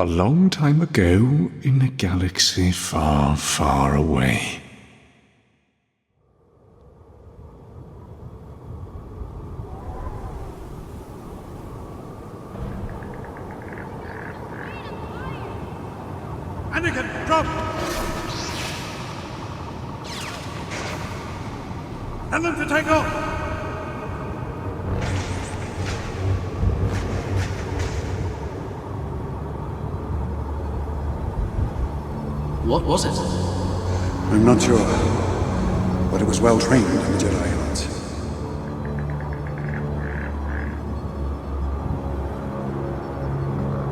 A long time ago, in a galaxy far, far away. Anakin, drop! Tell them to take off! What was it? I'm not sure, but it was well trained in the Jedi arts.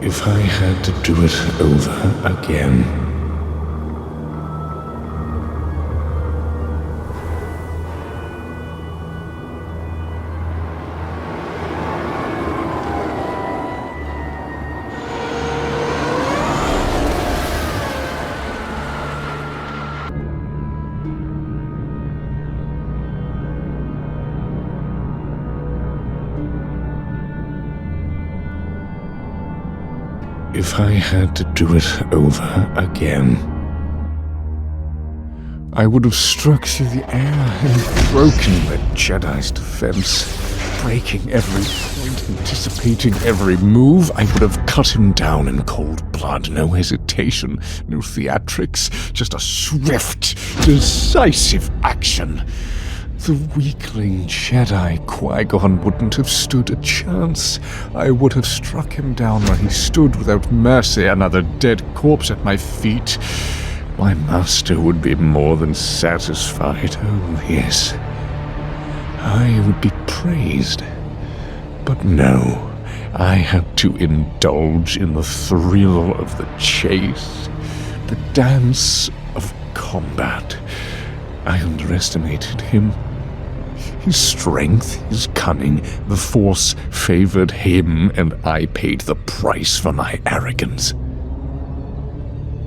If I had to do it over again, if I had to do it over again, I would have struck through the air and broken the Jedi's defense, breaking every point, anticipating every move. I would have cut him down in cold blood, no hesitation, no theatrics, just a swift, decisive action. The weakling Jedi Qui-Gon wouldn't have stood a chance. I would have struck him down where he stood without mercy, another dead corpse at my feet. My master would be more than satisfied. Oh, yes. I would be praised. But no, I had to indulge in the thrill of the chase, the dance of combat. I underestimated him. His strength, his cunning, the Force favored him, and I paid the price for my arrogance.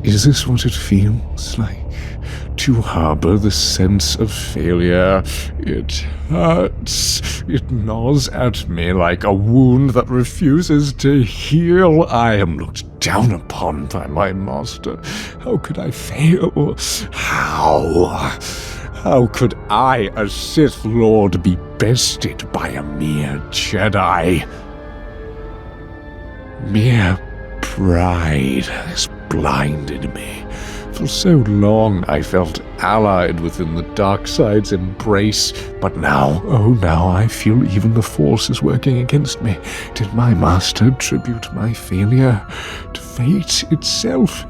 Is this what it feels like, to harbor the sense of failure? It hurts. It gnaws at me like a wound that refuses to heal. I am looked down upon by my master. How could I fail? How could I, a Sith Lord, be bested by a mere Jedi? Mere pride has blinded me. For so long I felt allied within the dark side's embrace, but now, now I feel even the Force is working against me. Did my master attribute my failure to fate itself?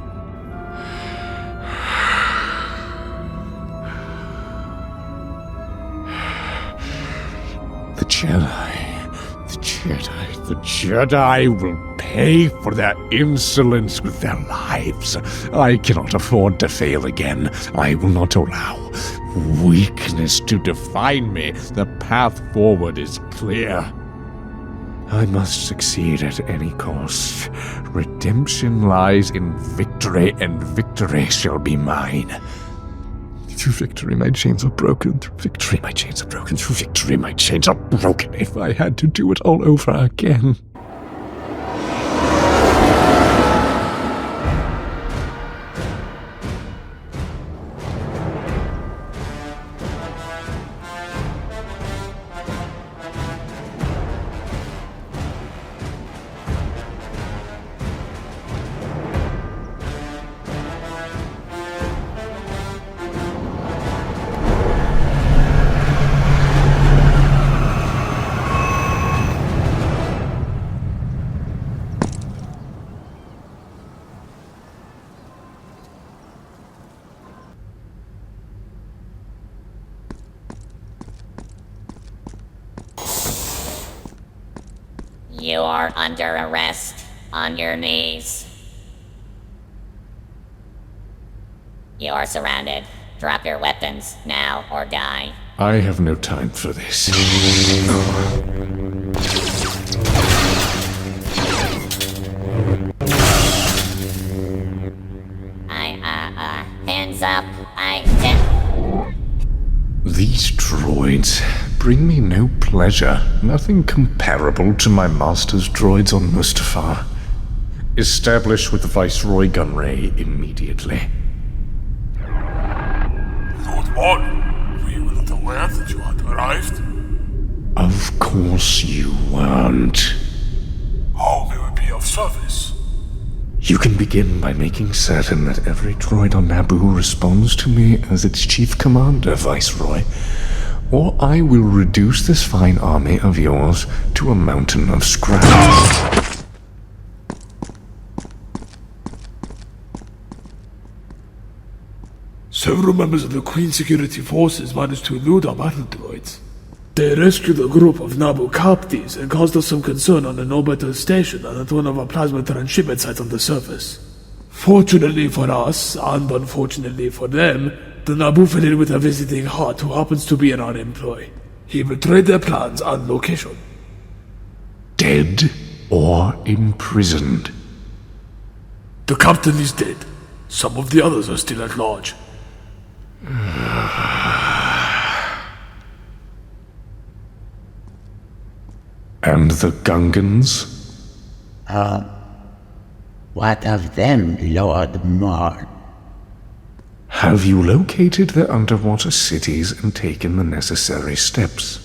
The Jedi will pay for their insolence with their lives. I cannot afford to fail again. I will not allow weakness to define me. The path forward is clear. I must succeed at any cost. Redemption lies in victory, and victory shall be mine. Through victory, my chains are broken. Through victory, my chains are broken. Through victory, my chains are broken. If I had to do it all over again. You are under arrest. On your knees. You are surrounded. Drop your weapons, now or die. I have no time for this. Hands up. These droids bring me no pleasure. Nothing comparable to my master's droids on Mustafar. Establish with the Viceroy Gunray immediately. Lord Maul, we were not aware that you had arrived. Of course you weren't. How may we be of service? You can begin by making certain that every droid on Naboo responds to me as its chief commander, Viceroy, or I will reduce this fine army of yours to a mountain of scrap. Several members of the Queen's security forces managed to elude our battle droids. They rescued a group of Naboo captives and caused us some concern on an orbital station and at one of our plasma transshipment sites on the surface. Fortunately for us, and unfortunately for them, the Naboo fell in with a visiting Hutt who happens to be in our employ. He betrayed their plans and location. Dead or imprisoned? The captain is dead. Some of the others are still at large. And the Gungans? What of them, Lord Maul? Have you located their underwater cities and taken the necessary steps?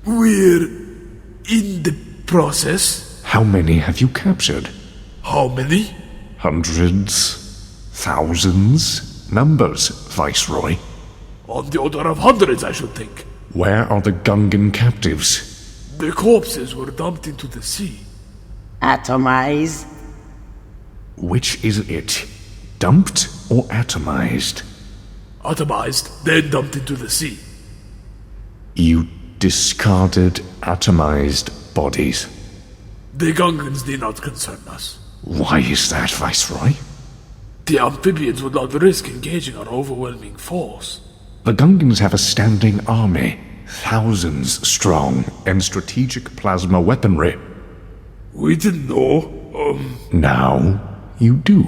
We're in the process. How many have you captured? How many? Hundreds? Thousands? Numbers, Viceroy. On the order of hundreds, I should think. Where are the Gungan captives? The corpses were dumped into the sea. Atomized? Which is it? Dumped or atomized? Atomized, then dumped into the sea. You discarded atomized bodies. The Gungans did not concern us. Why is that, Viceroy? The amphibians would not risk engaging our overwhelming force. The Gungans have a standing army, thousands strong, and strategic plasma weaponry. We didn't know, Now you do.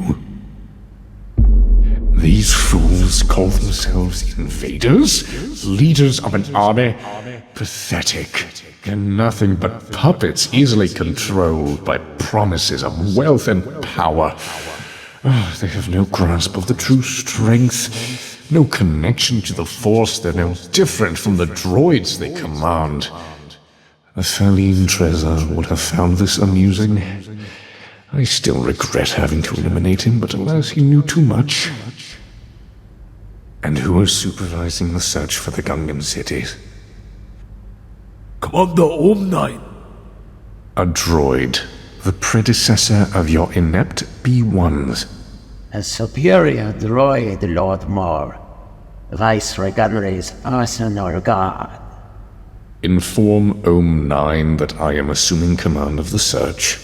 These fools call themselves invaders? Leaders of an army? Pathetic. They're nothing but puppets easily controlled by promises of wealth and power. Oh, they have no grasp of the true strength, no connection to the Force. They're no different from the droids they command. A Faline Trezor would have found this amusing. I still regret having to eliminate him, but alas, he knew too much. And who is supervising the search for the Gungan cities? Commander Om9. A droid, the predecessor of your inept B1s. A superior droid, Lord Maul. Viceroy Gunray's arsenal guard. Inform Om9 that I am assuming command of the search.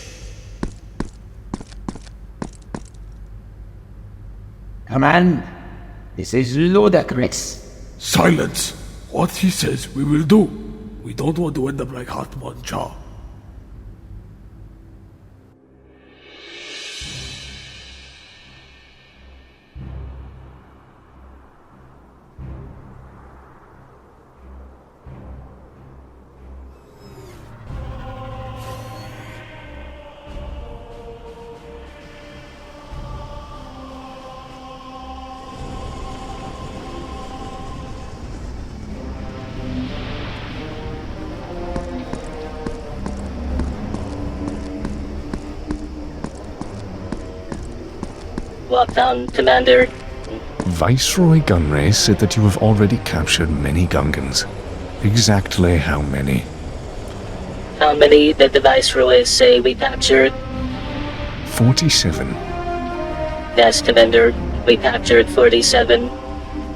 Command, this is ludicrous. Silence! What he says, we will do. We don't want to end up like Hartman Cha. What found, Commander? Viceroy Gunray said that you have already captured many Gungans. Exactly how many? How many did the Viceroys say we captured? 47. Yes, Commander. We captured 47.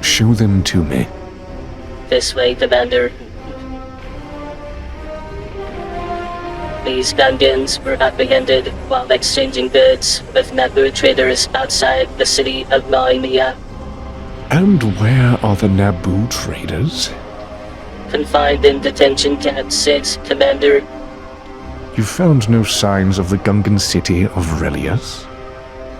Show them to me. This way, Commander. These Gungans were apprehended while exchanging goods with Naboo traders outside the city of Maimia. And where are the Naboo traders? Confined in detention camp 6, Commander. You found no signs of the Gungan city of Relius?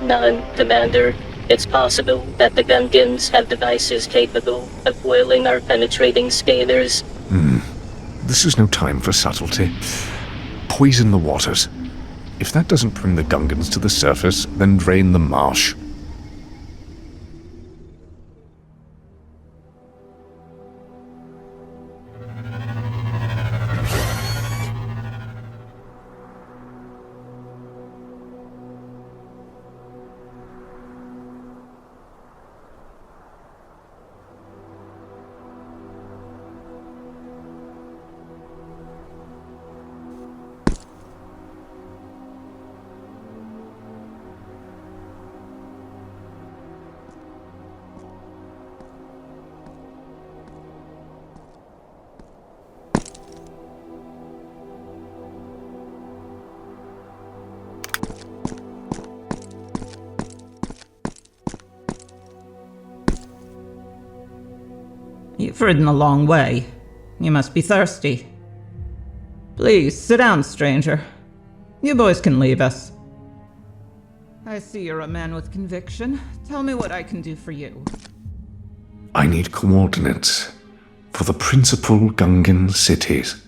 None, Commander. It's possible that the Gungans have devices capable of foiling our penetrating scanners. This is no time for subtlety. Poison the waters. If that doesn't bring the Gungans to the surface, then drain the marsh. You've ridden a long way. You must be thirsty. Please, sit down, stranger. You boys can leave us. I see you're a man with conviction. Tell me what I can do for you. I need coordinates for the principal Gungan cities.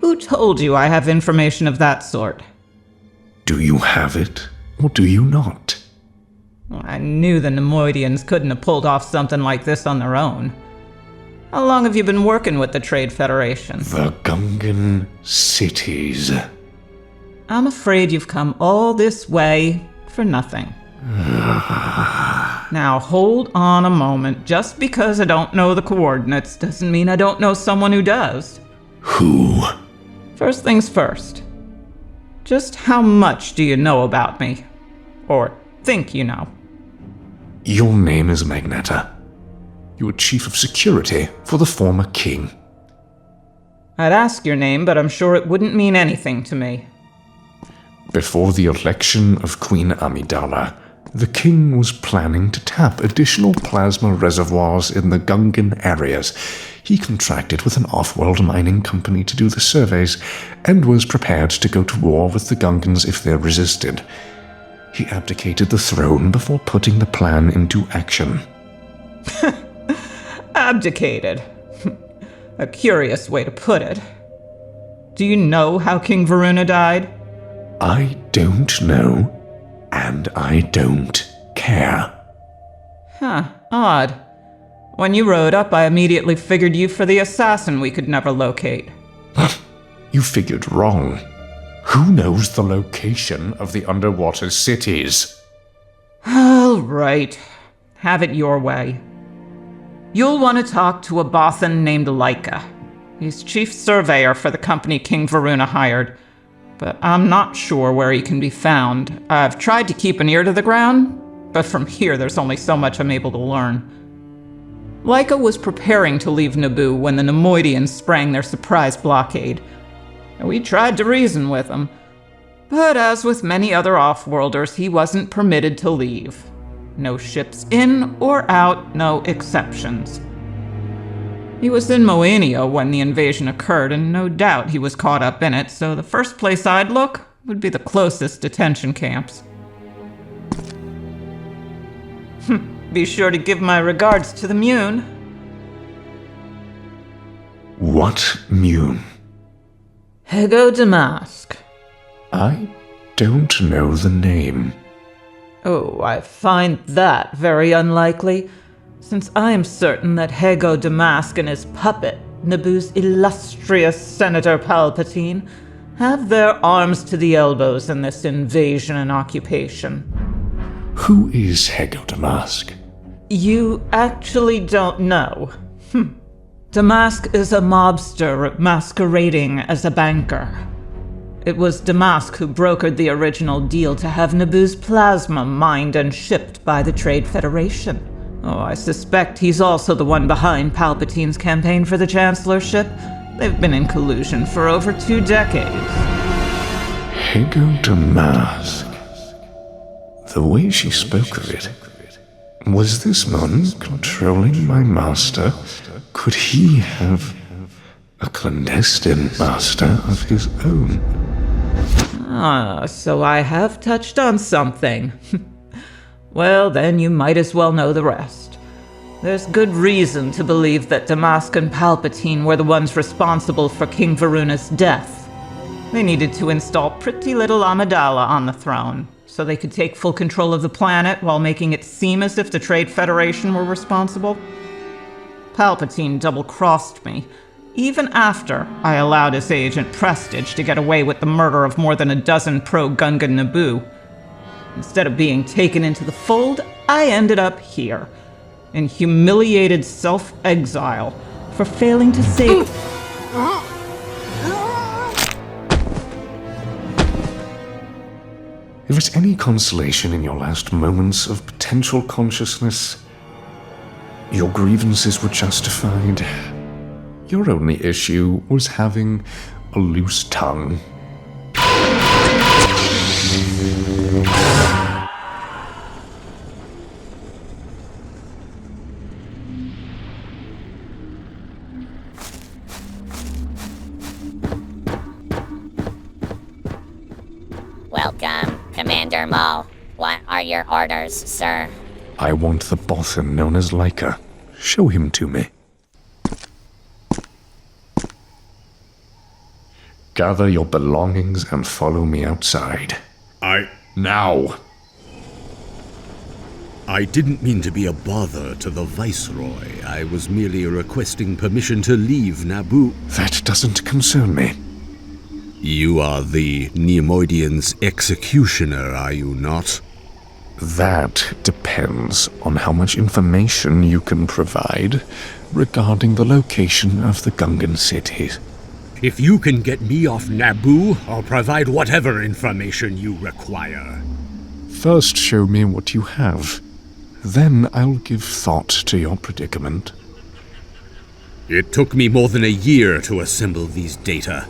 Who told you I have information of that sort? Do you have it, or do you not? I knew the Nemoidians couldn't have pulled off something like this on their own. How long have you been working with the Trade Federation? The Gungan cities. I'm afraid you've come all this way for nothing. Now hold on a moment. Just because I don't know the coordinates doesn't mean I don't know someone who does. Who? First things first. Just how much do you know about me? Or think you know? Your name is Magneta. You were chief of security for the former king. I'd ask your name, but I'm sure it wouldn't mean anything to me. Before the election of Queen Amidala, the king was planning to tap additional plasma reservoirs in the Gungan areas. He contracted with an off-world mining company to do the surveys, and was prepared to go to war with the Gungans if they resisted. He abdicated the throne before putting the plan into action. Abdicated. A curious way to put it. Do you know how King Varuna died? I don't know, and I don't care. Huh, odd. When you rode up, I immediately figured you for the assassin we could never locate. You figured wrong. Who knows the location of the underwater cities? All right. Have it your way. You'll want to talk to a Bothan named Laika. He's chief surveyor for the company King Varuna hired, but I'm not sure where he can be found. I've tried to keep an ear to the ground, but from here there's only so much I'm able to learn. Laika was preparing to leave Naboo when the Nemoidians sprang their surprise blockade. We tried to reason with him, but as with many other off-worlders, he wasn't permitted to leave. No ships in or out, no exceptions. He was in Moenia when the invasion occurred, and no doubt he was caught up in it, so the first place I'd look would be the closest detention camps. Be sure to give my regards to the Mune. What Mune? Hego Damask. I don't know the name. Oh, I find that very unlikely, since I am certain that Hego Damask and his puppet, Naboo's illustrious Senator Palpatine, have their arms to the elbows in this invasion and occupation. Who is Hego Damask? You actually don't know. Damask is a mobster masquerading as a banker. It was Damask who brokered the original deal to have Naboo's plasma mined and shipped by the Trade Federation. Oh, I suspect he's also the one behind Palpatine's campaign for the Chancellorship. They've been in collusion for over 2 decades. Hego Damask. The way she spoke of it. Was this man controlling my master? Could he have a clandestine master of his own? Ah, so I have touched on something. Well, then you might as well know the rest. There's good reason to believe that Damask and Palpatine were the ones responsible for King Varuna's death. They needed to install pretty little Amidala on the throne, so they could take full control of the planet while making it seem as if the Trade Federation were responsible. Palpatine double-crossed me, even after I allowed his agent Prestige to get away with the murder of more than a dozen pro-Gungan Naboo. Instead of being taken into the fold, I ended up here, in humiliated self-exile, for failing to save... If it's any consolation in your last moments of potential consciousness, your grievances were justified. Your only issue was having a loose tongue. Welcome, Commander Maul. What are your orders, sir? I want the Bothan known as Laika. Show him to me. Gather your belongings and follow me outside. Now! I didn't mean to be a bother to the Viceroy. I was merely requesting permission to leave Naboo. That doesn't concern me. You are the Neimoidian's executioner, are you not? That depends on how much information you can provide regarding the location of the Gungan cities. If you can get me off Naboo, I'll provide whatever information you require. First show me what you have. Then I'll give thought to your predicament. It took me more than a year to assemble these data.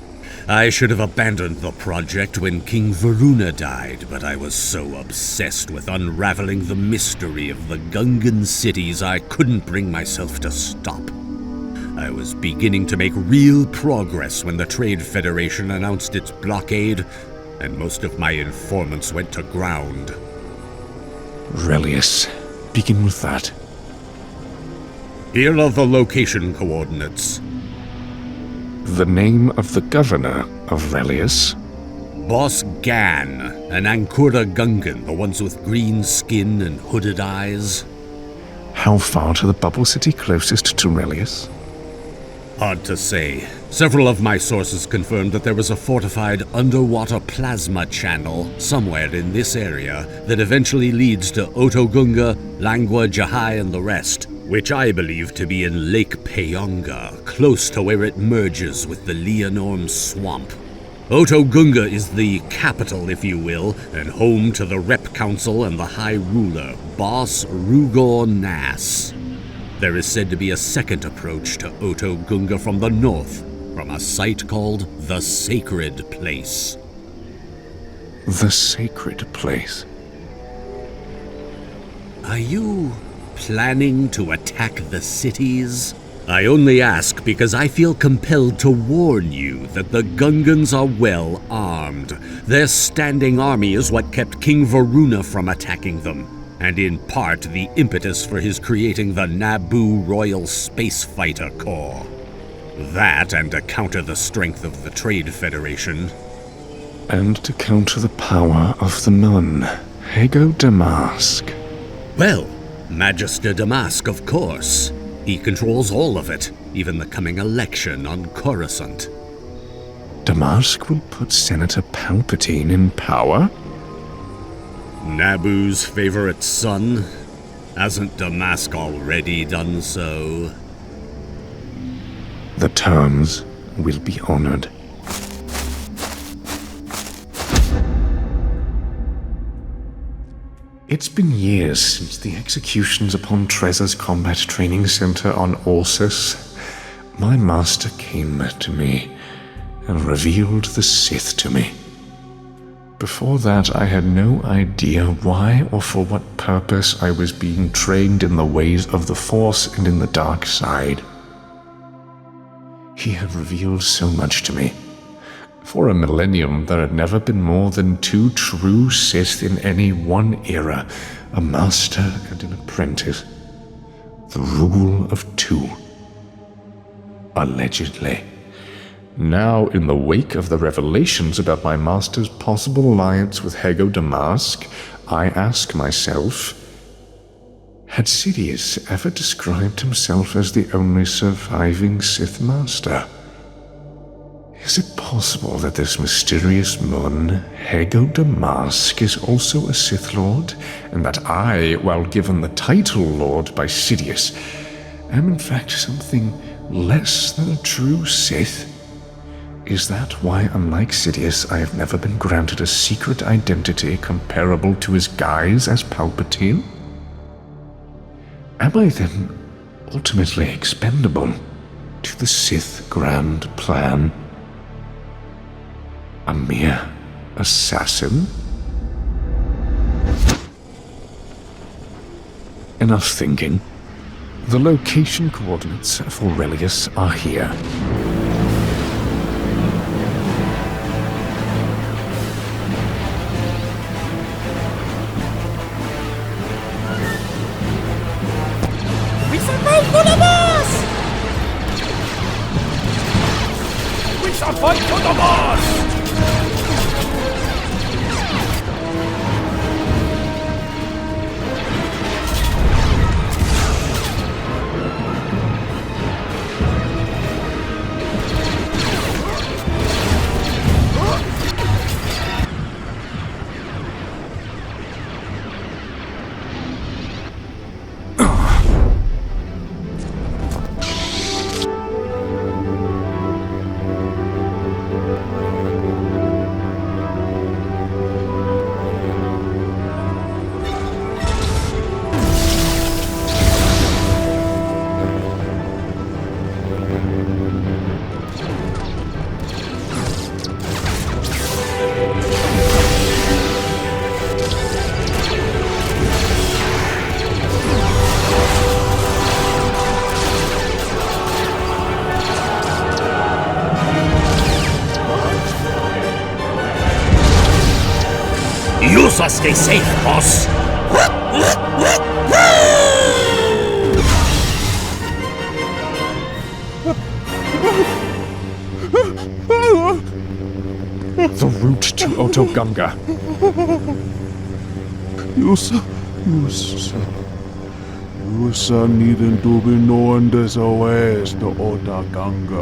I should have abandoned the project when King Varuna died, but I was so obsessed with unraveling the mystery of the Gungan cities I couldn't bring myself to stop. I was beginning to make real progress when the Trade Federation announced its blockade, and most of my informants went to ground. Relius. Begin with that. Here are the location coordinates. The name of the governor of Relius? Boss Ganne, an Ankura Gungan, the ones with green skin and hooded eyes. How far to the bubble city closest to Relius? Hard to say. Several of my sources confirmed that there was a fortified underwater plasma channel somewhere in this area that eventually leads to Otogunga, Langua, Jahai, and the rest, which I believe to be in Lake Payonga, close to where it merges with the Leonorm Swamp. Otogunga is the capital, if you will, and home to the Rep Council and the High Ruler, Boss Rugor Nass. There is said to be a second approach to Otogunga from the north, from a site called the Sacred Place. The Sacred Place? Are you planning to attack the cities? I only ask because I feel compelled to warn you that the Gungans are well armed. Their standing army is what kept King Varuna from attacking them, and in part the impetus for his creating the Naboo Royal Space Fighter Corps. That, and to counter the strength of the Trade Federation. And to counter the power of the Mun, Hago Damask. Well, Magister Damask, of course. He controls all of it, even the coming election on Coruscant. Damask will put Senator Palpatine in power? Naboo's favorite son? Hasn't Damask already done so? The terms will be honored. It's been years since the executions upon Treza's combat training center on Orsus. My master came to me and revealed the Sith to me. Before that, I had no idea why or for what purpose I was being trained in the ways of the Force and in the dark side. He had revealed so much to me. For a millennium, there had never been more than 2 true Sith in any one era, a master and an apprentice. The rule of 2. Allegedly. Now, in the wake of the revelations about my master's possible alliance with Haako Damask, I ask myself, had Sidious ever described himself as the only surviving Sith Master? Is it possible that this mysterious Mun, Haako Damask, is also a Sith Lord, and that I, while given the title Lord by Sidious, am in fact something less than a true Sith? Is that why, unlike Sidious, I have never been granted a secret identity comparable to his guise as Palpatine? Am I then ultimately expendable to the Sith grand plan? A mere assassin? Enough thinking. The location coordinates for Relius are here. We survived for the boss! We survived for the boss! You shall stay safe, boss. The route to Otogunga. You needn't to be known as a ways to Otogunga.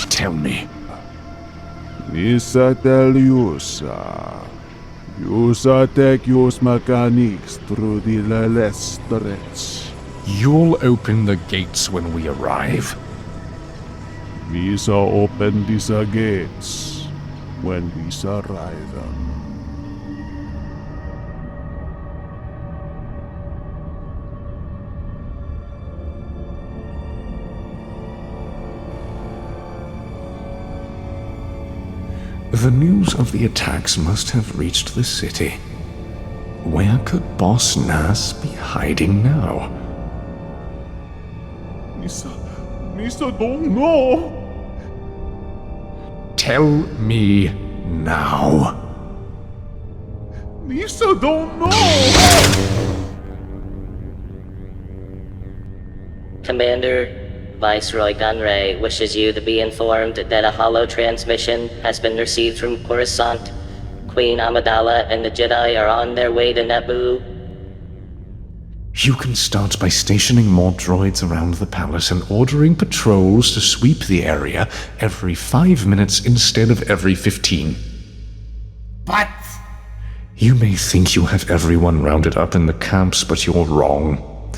Tell me. Misa tell Yusa. Yusa take use mechanics through the less stretch. You'll open the gates when we arrive. Misa open these gates when we arrive. The news of the attacks must have reached the city. Where could Boss Nass be hiding now? Misa don't know. Tell me now. Misa don't know. Commander, Viceroy Gunray wishes you to be informed that a holo transmission has been received from Coruscant. Queen Amidala and the Jedi are on their way to Naboo. You can start by stationing more droids around the palace and ordering patrols to sweep the area every 5 minutes instead of every 15. But You may think you have everyone rounded up in the camps, but you're wrong.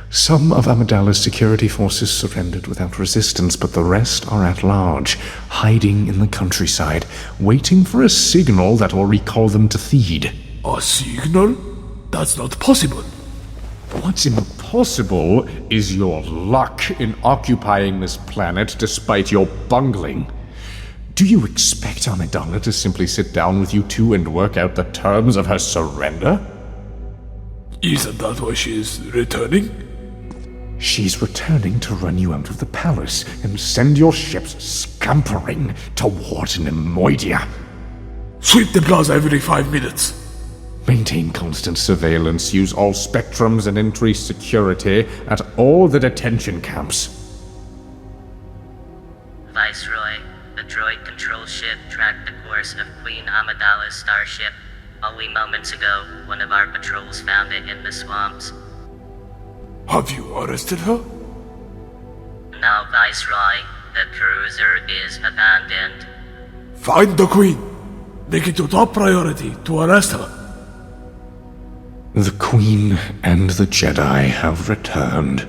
Some of Amidala's security forces surrendered without resistance, but the rest are at large, hiding in the countryside, waiting for a signal that will recall them to Theed. A signal? That's not possible. What's impossible is your luck in occupying this planet despite your bungling. Do you expect Amidala to simply sit down with you two and work out the terms of her surrender? Isn't that why she is returning? She's returning to run you out of the palace and send your ships scampering to Worton and Moidia. Sweep the plaza every 5 minutes. Maintain constant surveillance, use all spectrums and increase security at all the detention camps. Viceroy, the droid control ship tracked the course of Queen Amidala's starship. Only moments ago, one of our patrols found it in the swamps. Have you arrested her? No, Viceroy. The cruiser is abandoned. Find the Queen. Make it your top priority to arrest her. The Queen and the Jedi have returned.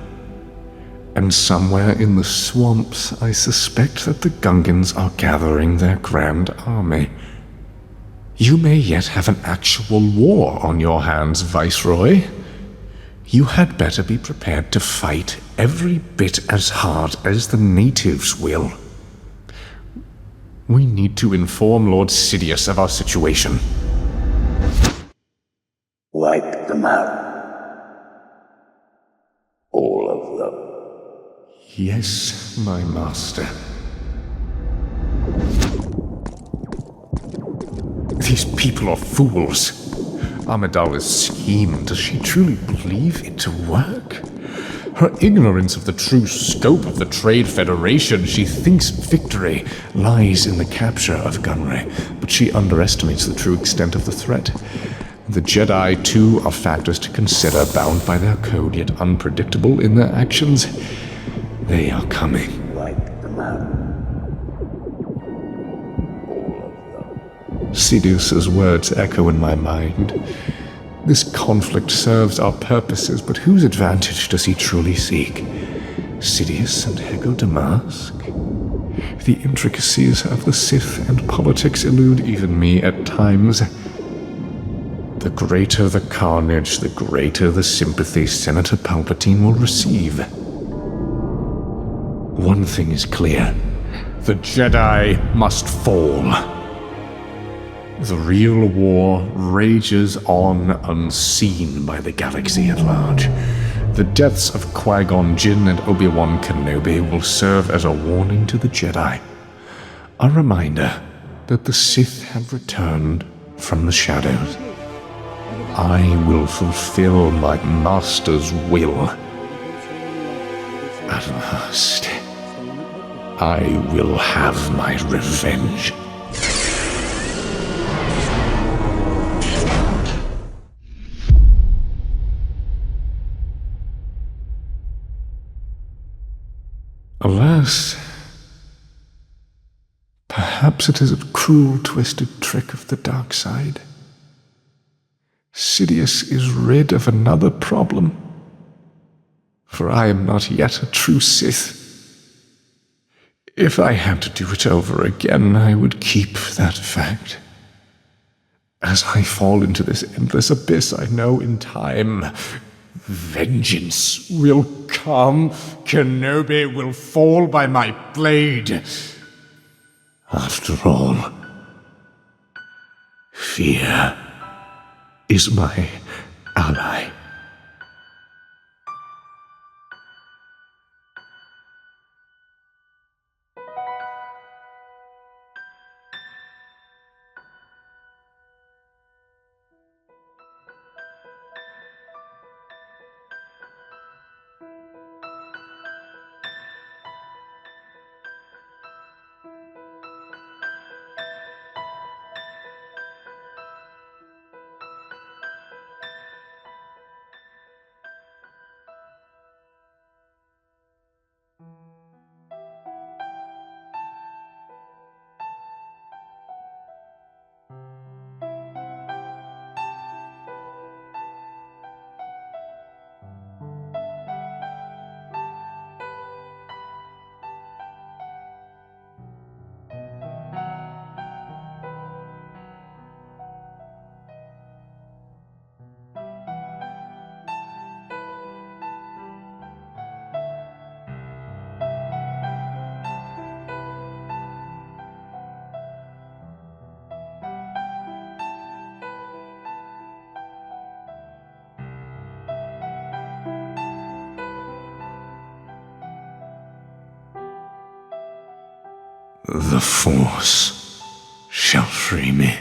And somewhere in the swamps, I suspect that the Gungans are gathering their grand army. You may yet have an actual war on your hands, Viceroy. You had better be prepared to fight every bit as hard as the natives will. We need to inform Lord Sidious of our situation. Wipe them out. All of them. Yes, my master. These people are fools. Amidala's scheme, does she truly believe it to work? Her ignorance of the true scope of the Trade Federation, she thinks victory lies in the capture of Gunray, but she underestimates the true extent of the threat. The Jedi, too, are factors to consider, bound by their code, yet unpredictable in their actions. They are coming. Wipe them out. Sidious's words echo in my mind. This conflict serves our purposes, but whose advantage does he truly seek? Sidious and Hego Damask? The intricacies of the Sith and politics elude even me at times. The greater the carnage, the greater the sympathy Senator Palpatine will receive. One thing is clear. The Jedi must fall. The real war rages on unseen by the galaxy at large. The deaths of Qui-Gon Jinn and Obi-Wan Kenobi will serve as a warning to the Jedi. A reminder that the Sith have returned from the shadows. I will fulfill my master's will. At last, I will have my revenge. Alas, perhaps it is a cruel, twisted trick of the dark side. Sidious is rid of another problem, for I am not yet a true Sith. If I had to do it over again, I would keep that fact. As I fall into this endless abyss, I know in time, vengeance will come. Kenobi will fall by my blade. After all, fear is my ally. The Force shall free me.